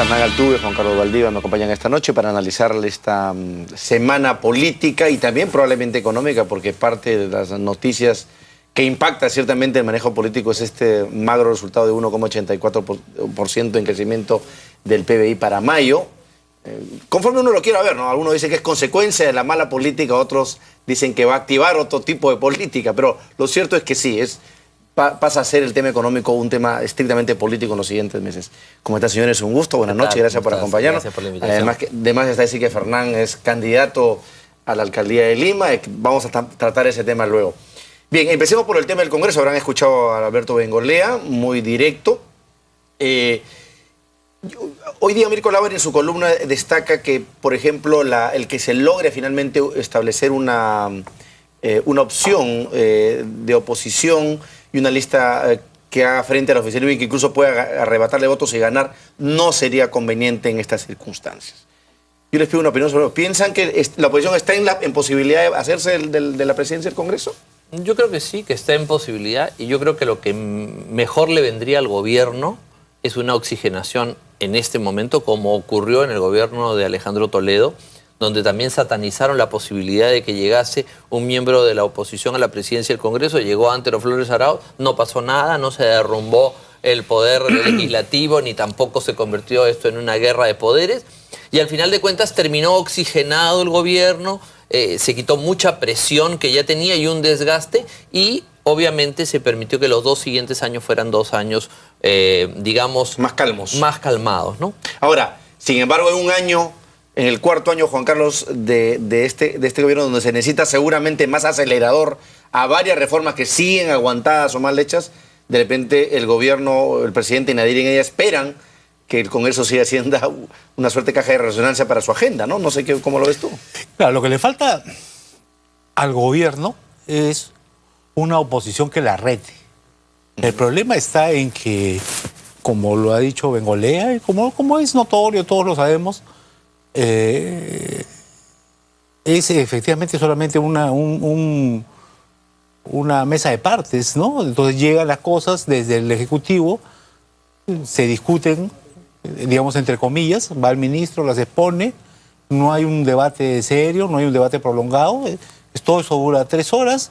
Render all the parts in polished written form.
Hernán Altuve, Juan Carlos Valdivia me acompañan esta noche para analizar esta semana política y también probablemente económica, porque parte de las noticias que impacta ciertamente el manejo político es este magro resultado de 1,84% en crecimiento del PBI para mayo. Conforme uno lo quiera ver, ¿no? Algunos dicen que es consecuencia de la mala política, otros dicen que va a activar otro tipo de política, pero lo cierto es que sí, pasa a ser el tema económico un tema estrictamente político en los siguientes meses. ¿Cómo está, señores? Un gusto, buenas noches, gracias por acompañarnos. Gracias por la invitación. Además está decir que Fernán es candidato a la alcaldía de Lima, vamos a tratar ese tema luego. Bien, empecemos por el tema del Congreso. Habrán escuchado a Alberto Bengolea, muy directo. Hoy día Mirko Lauer en su columna destaca que, por ejemplo, el que se logre finalmente establecer una opción de oposición y una lista que haga frente al oficialismo y que incluso pueda arrebatarle votos y ganar, no sería conveniente en estas circunstancias. Yo les pido una opinión sobre eso. ¿Piensan que la oposición está en posibilidad de hacerse de la presidencia del Congreso? Yo creo que sí, que está en posibilidad, y yo creo que lo que mejor le vendría al gobierno es una oxigenación en este momento, como ocurrió en el gobierno de Alejandro Toledo, donde también satanizaron la posibilidad de que llegase un miembro de la oposición a la presidencia del Congreso. Llegó Antero Flores Arauz, no pasó nada, no se derrumbó el poder legislativo, ni tampoco se convirtió esto en una guerra de poderes. Y al final de cuentas terminó oxigenado el gobierno, se quitó mucha presión que ya tenía y un desgaste, y obviamente se permitió que los 2 siguientes años fueran 2 años, digamos... Más calmos. Más calmados, ¿no? Ahora, sin embargo, en el cuarto año, Juan Carlos, de este gobierno, donde se necesita seguramente más acelerador a varias reformas que siguen aguantadas o mal hechas, de repente el gobierno, el presidente y Nadir en ella esperan que el Congreso siga siendo una suerte de caja de resonancia para su agenda, ¿no? No sé cómo lo ves tú. Claro, lo que le falta al gobierno es una oposición que la rete. El problema está en que, como lo ha dicho Bengolea, y como es notorio, todos lo sabemos, es efectivamente solamente una mesa de partes, ¿no? Entonces llegan las cosas desde el Ejecutivo, se discuten, digamos entre comillas, va el ministro, las expone, no hay un debate serio, no hay un debate prolongado, todo eso dura 3 horas,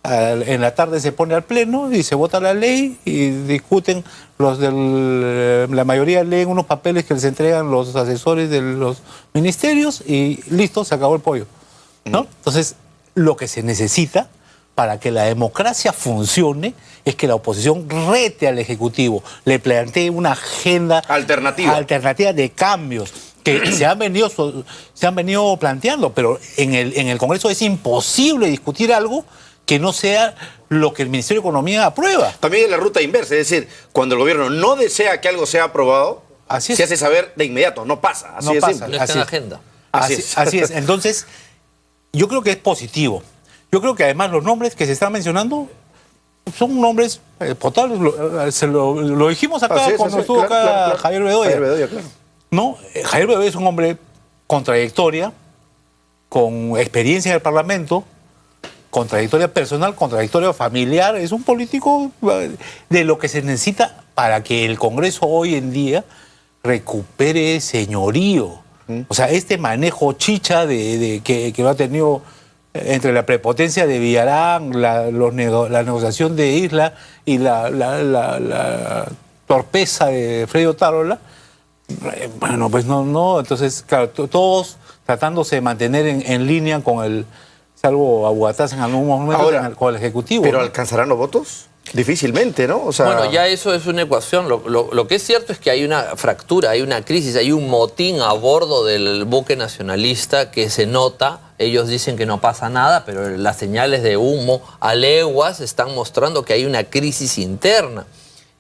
en la tarde se pone al pleno y se vota la ley y discuten, la mayoría leen unos papeles que les entregan los asesores de los ministerios y listo, se acabó el pollo, ¿no? Entonces, lo que se necesita para que la democracia funcione es que la oposición rete al Ejecutivo, le plantee una agenda alternativa de cambios que se han venido planteando, pero en el Congreso es imposible discutir algo que no sea lo que el Ministerio de Economía aprueba. También es la ruta inversa, es decir, cuando el gobierno no desea que algo sea aprobado, se hace saber de inmediato, no pasa, así es simple. No está en la agenda. Así es. Entonces, yo creo que es positivo. Yo creo que además los nombres que se están mencionando son nombres potables. Lo dijimos acá cuando estuvo acá Javier Bedoya. Javier Bedoya, claro. ¿No? Javier Bedoya es un hombre con trayectoria, con experiencia en el Parlamento, con trayectoria personal, con trayectoria familiar. Es un político de lo que se necesita para que el Congreso hoy en día recupere señorío. O sea, este manejo chicha que lo ha tenido entre la prepotencia de Villarán, la negociación de Isla y la torpeza de Freddy Otárola, bueno, pues no. Entonces, claro, todos tratándose de mantener en línea con el... salvo Aguataz en algún momento. Ahora, con el Ejecutivo. ¿Pero alcanzarán los votos? Difícilmente, ¿no? O sea... Bueno, ya eso es una ecuación. Lo que es cierto es que hay una fractura, hay una crisis, hay un motín a bordo del buque nacionalista que se nota. Ellos dicen que no pasa nada, pero las señales de humo a leguas están mostrando que hay una crisis interna.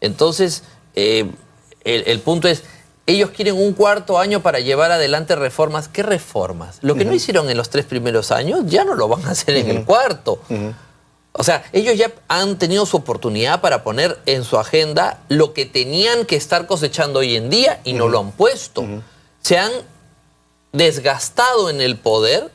Entonces, el punto es... Ellos quieren un cuarto año para llevar adelante reformas. ¿Qué reformas? Lo que no hicieron en los 3 primeros años, ya no lo van a hacer en el cuarto. O sea, ellos ya han tenido su oportunidad para poner en su agenda lo que tenían que estar cosechando hoy en día y no lo han puesto. Se han desgastado en el poder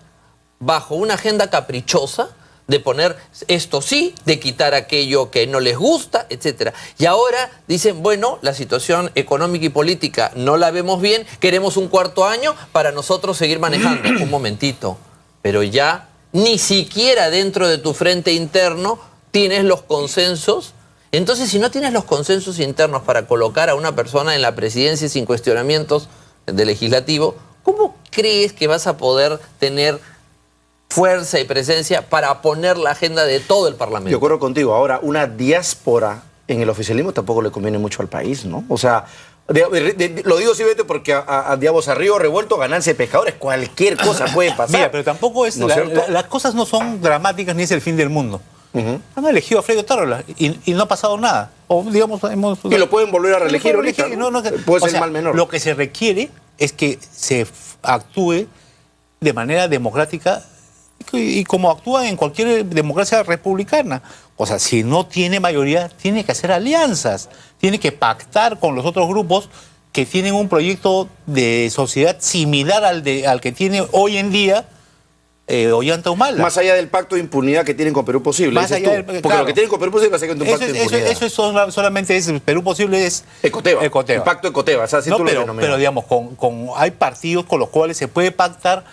bajo una agenda caprichosa de poner esto sí, de quitar aquello que no les gusta, etcétera. Y ahora dicen, bueno, la situación económica y política no la vemos bien, queremos un cuarto año para nosotros seguir manejando. Un momentito, pero ya ni siquiera dentro de tu frente interno tienes los consensos. Entonces, si no tienes los consensos internos para colocar a una persona en la presidencia sin cuestionamientos del legislativo, ¿cómo crees que vas a poder tener fuerza y presencia para poner la agenda de todo el Parlamento? Yo acuerdo contigo. Ahora, una diáspora en el oficialismo tampoco le conviene mucho al país, ¿no? O sea, lo digo simplemente porque digamos, a río revuelto, ganancia de pescadores, cualquier cosa puede pasar. Mira, pero tampoco es... ¿No es cierto? Las cosas no son dramáticas ni es el fin del mundo. Han elegido a Alfredo Tarola y no ha pasado nada. O, digamos, y lo pueden volver a reelegir ahorita, ¿no? Puede ser mal menor. Lo que se requiere es que se actúe de manera democrática y como actúan en cualquier democracia republicana. O sea, si no tiene mayoría, tiene que hacer alianzas, tiene que pactar con los otros grupos que tienen un proyecto de sociedad similar al que tiene hoy en día Ollanta Humala. Más allá del pacto de impunidad que tienen con Perú Posible. Más allá porque claro, lo que tienen con Perú Posible va a ser un pacto de impunidad. Eso solamente es Perú Posible, es Ecoteva. El pacto Ecoteva. O sea, así no, tú pero digamos, hay partidos con los cuales se puede pactar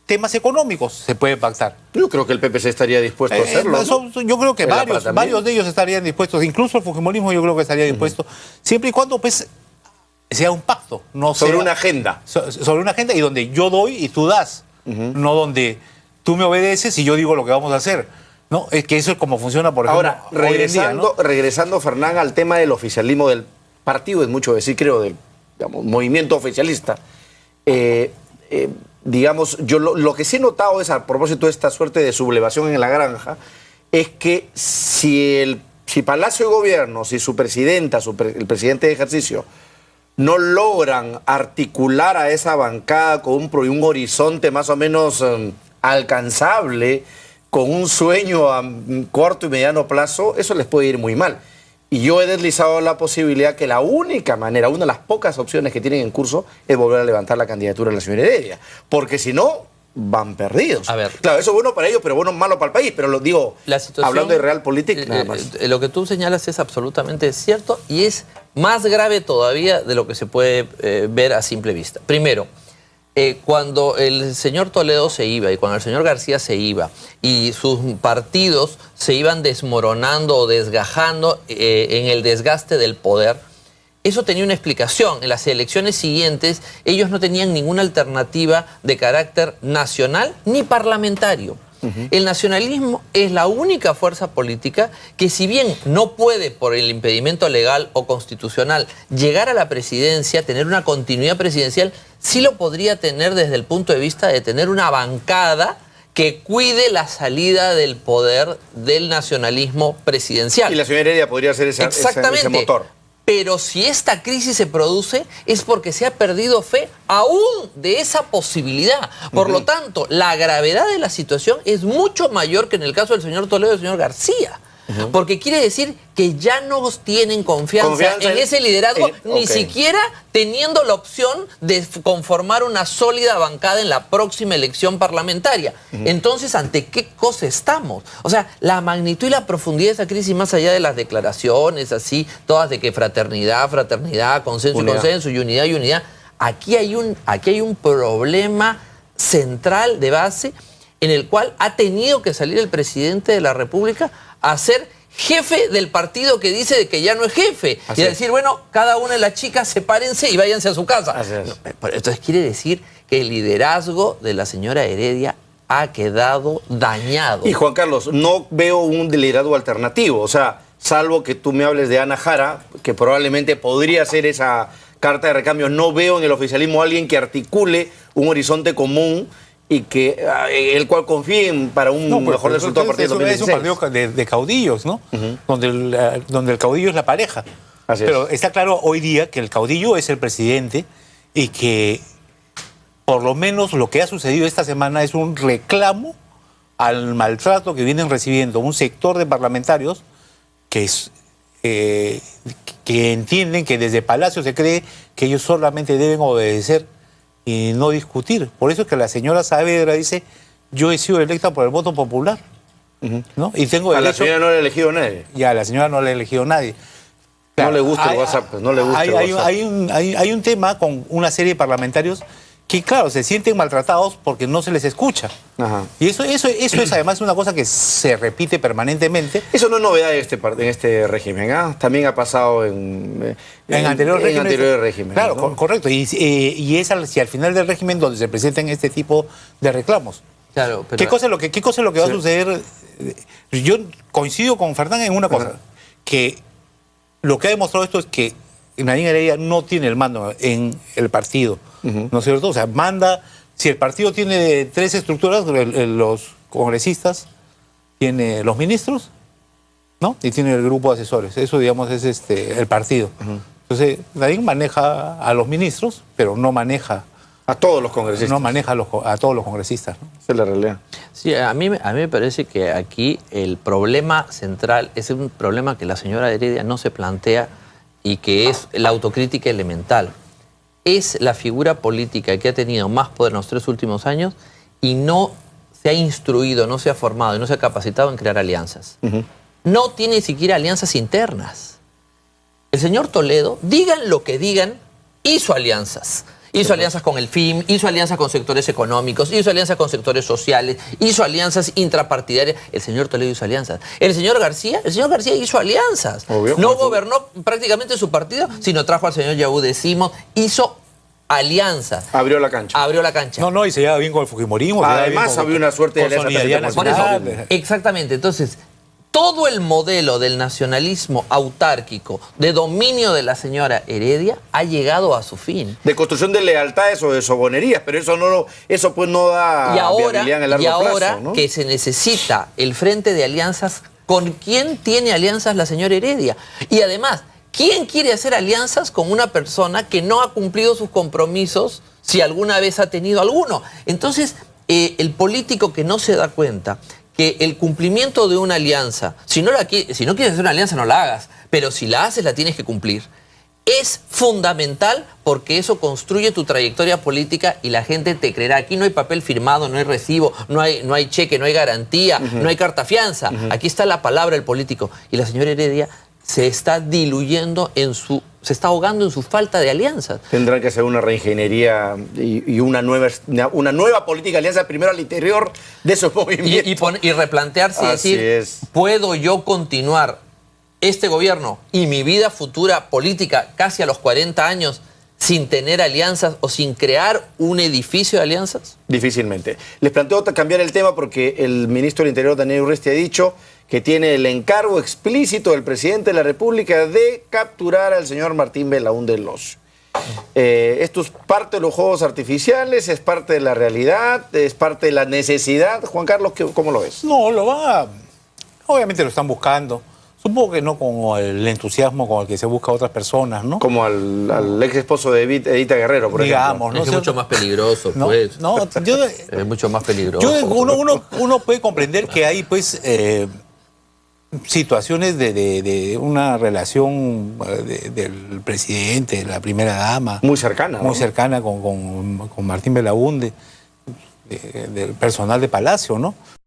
temas económicos, se puede pactar. Yo creo que el PPC estaría dispuesto a hacerlo. Yo creo que varios de ellos estarían dispuestos, incluso el Fujimorismo yo creo que estaría dispuesto, siempre y cuando pues sea un pacto. Sobre una agenda. Sobre una agenda y donde yo doy y tú das, no donde tú me obedeces y yo digo lo que vamos a hacer. ¿No? Es que eso es como funciona, por ejemplo. Ahora, regresando, Fernán, al tema del oficialismo del partido, es mucho decir, creo, del movimiento oficialista. Digamos, yo lo que sí he notado es, a propósito de esta suerte de sublevación en la granja, es que si Palacio de Gobierno, si su presidenta, el presidente de ejercicio, no logran articular a esa bancada con un horizonte más o menos alcanzable, con un sueño a corto y mediano plazo, eso les puede ir muy mal. Y yo he deslizado la posibilidad que la única manera, una de las pocas opciones que tienen en curso, es volver a levantar la candidatura de la señora Heredia. Porque si no, van perdidos. A ver. Claro, eso es bueno para ellos, pero bueno, malo para el país. Pero lo digo, hablando de realpolitik, nada más. Lo que tú señalas es absolutamente cierto y es más grave todavía de lo que se puede ver a simple vista. Primero, cuando el señor Toledo se iba y cuando el señor García se iba y sus partidos se iban desmoronando o desgajando en el desgaste del poder, eso tenía una explicación. En las elecciones siguientes ellos no tenían ninguna alternativa de carácter nacional ni parlamentario. El nacionalismo es la única fuerza política que, si bien no puede por el impedimento legal o constitucional llegar a la presidencia, tener una continuidad presidencial, sí lo podría tener desde el punto de vista de tener una bancada que cuide la salida del poder del nacionalismo presidencial. Y la señora Heredia podría ser ese motor. Pero si esta crisis se produce es porque se ha perdido fe aún de esa posibilidad. Por lo tanto, la gravedad de la situación es mucho mayor que en el caso del señor Toledo y del señor García. Porque quiere decir que ya no tienen confianza en ese liderazgo, ni siquiera teniendo la opción de conformar una sólida bancada en la próxima elección parlamentaria. Entonces, ¿ante qué cosa estamos? O sea, la magnitud y la profundidad de esa crisis, más allá de las declaraciones así, todas de que fraternidad, consenso y consenso, y unidad, aquí hay un problema central de base en el cual ha tenido que salir el presidente de la República a ser jefe del partido que dice de que ya no es jefe. Y a decir, bueno, cada una de las chicas sepárense y váyanse a su casa. Entonces quiere decir que el liderazgo de la señora Heredia ha quedado dañado. Y Juan Carlos, no veo un liderazgo alternativo. O sea, salvo que tú me hables de Ana Jara, que probablemente podría ser esa carta de recambio, no veo en el oficialismo a alguien que articule un horizonte común y que el cual confíen para un mejor resultado a partir de 2016. Es un partido de caudillos, ¿no? Donde el caudillo es la pareja. Pero está claro hoy día que el caudillo es el presidente y que por lo menos lo que ha sucedido esta semana es un reclamo al maltrato que vienen recibiendo un sector de parlamentarios que entienden que desde Palacio se cree que ellos solamente deben obedecer y no discutir. Por eso es que la señora Saavedra dice, yo he sido electa por el voto popular. ¿no? Y tengo A la derecho... señora no le ha elegido nadie. Ya, a la señora no le ha elegido nadie. No le gusta el WhatsApp, pues, no le gusta el WhatsApp. Hay un tema con una serie de parlamentarios que, claro, se sienten maltratados porque no se les escucha. Ajá. Y eso es además una cosa que se repite permanentemente. Eso no es novedad en este régimen, ¿ah? También ha pasado en anteriores regímenes. Claro, ¿no? correcto. Y es hacia el final del régimen donde se presentan este tipo de reclamos. Claro, pero... ¿Qué cosa es lo que va a suceder? Yo coincido con Fernán en una cosa, que lo que ha demostrado esto es que Nadine Heredia no tiene el mando en el partido, ¿no es cierto? O sea, manda, si el partido tiene 3 estructuras, los congresistas, tiene los ministros, ¿no? Y tiene el grupo de asesores. Eso, digamos, es el partido. Entonces, Nadine maneja a los ministros, pero no maneja... A todos los congresistas. No maneja a todos los congresistas, ¿no? Esa es la realidad. Sí, a mí me parece que aquí el problema central es un problema que la señora Heredia no se plantea y que es la autocrítica elemental. Es la figura política que ha tenido más poder en los 3 últimos años y no se ha instruido, no se ha formado y no se ha capacitado en crear alianzas. No tiene ni siquiera alianzas internas. El señor Toledo, digan lo que digan, hizo alianzas. Hizo alianzas con el FIM, hizo alianzas con sectores económicos, hizo alianzas con sectores sociales, hizo alianzas intrapartidarias. El señor Toledo hizo alianzas. El señor García hizo alianzas. Obvio. No gobernó prácticamente su partido, sino trajo al señor Yaú Simón, hizo alianzas. Abrió la cancha. Abrió la cancha. No, y se lleva bien con el fujimorismo. Además, había una suerte de alianza Solidaridad Por eso, Nacional. exactamente. Entonces, todo el modelo del nacionalismo autárquico, de dominio de la señora Heredia, ha llegado a su fin. De construcción de lealtades o de sobonerías, pero eso pues no da viabilidad en el largo plazo, ¿no? Que se necesita el frente de alianzas, ¿con quién tiene alianzas la señora Heredia? Y además, ¿quién quiere hacer alianzas con una persona que no ha cumplido sus compromisos, si alguna vez ha tenido alguno? Entonces, el político que no se da cuenta que el cumplimiento de una alianza, si no quieres hacer una alianza, no la hagas, pero si la haces, la tienes que cumplir. Es fundamental porque eso construye tu trayectoria política y la gente te creerá. Aquí no hay papel firmado, no hay recibo, no hay cheque, no hay garantía, no hay carta fianza. Aquí está la palabra del político. Y la señora Heredia se está diluyendo se está ahogando en su falta de alianzas. Tendrán que hacer una reingeniería y una nueva política de alianza primero al interior de esos movimientos. Y replantearse y Así decir, es. ¿puedo yo continuar este gobierno y mi vida futura política casi a los 40 años sin tener alianzas o sin crear un edificio de alianzas? Difícilmente. Les planteo cambiar el tema porque el ministro del Interior, Daniel Urresti, ha dicho que tiene el encargo explícito del presidente de la República de capturar al señor Martín Belaúnde Locio. Esto es parte de los juegos artificiales, es parte de la realidad, es parte de la necesidad. Juan Carlos, ¿cómo lo ves? No, obviamente lo están buscando. Supongo que no con el entusiasmo con el que se busca a otras personas, ¿no? Como al ex esposo de Edita Guerrero, por ejemplo. ¿no? Es mucho más peligroso, pues. Es mucho más peligroso. Uno puede comprender que hay, pues, situaciones de una relación del presidente, de la primera dama. Muy cercana, Muy ¿no? cercana con Martín Belaúnde, del personal de Palacio, ¿no?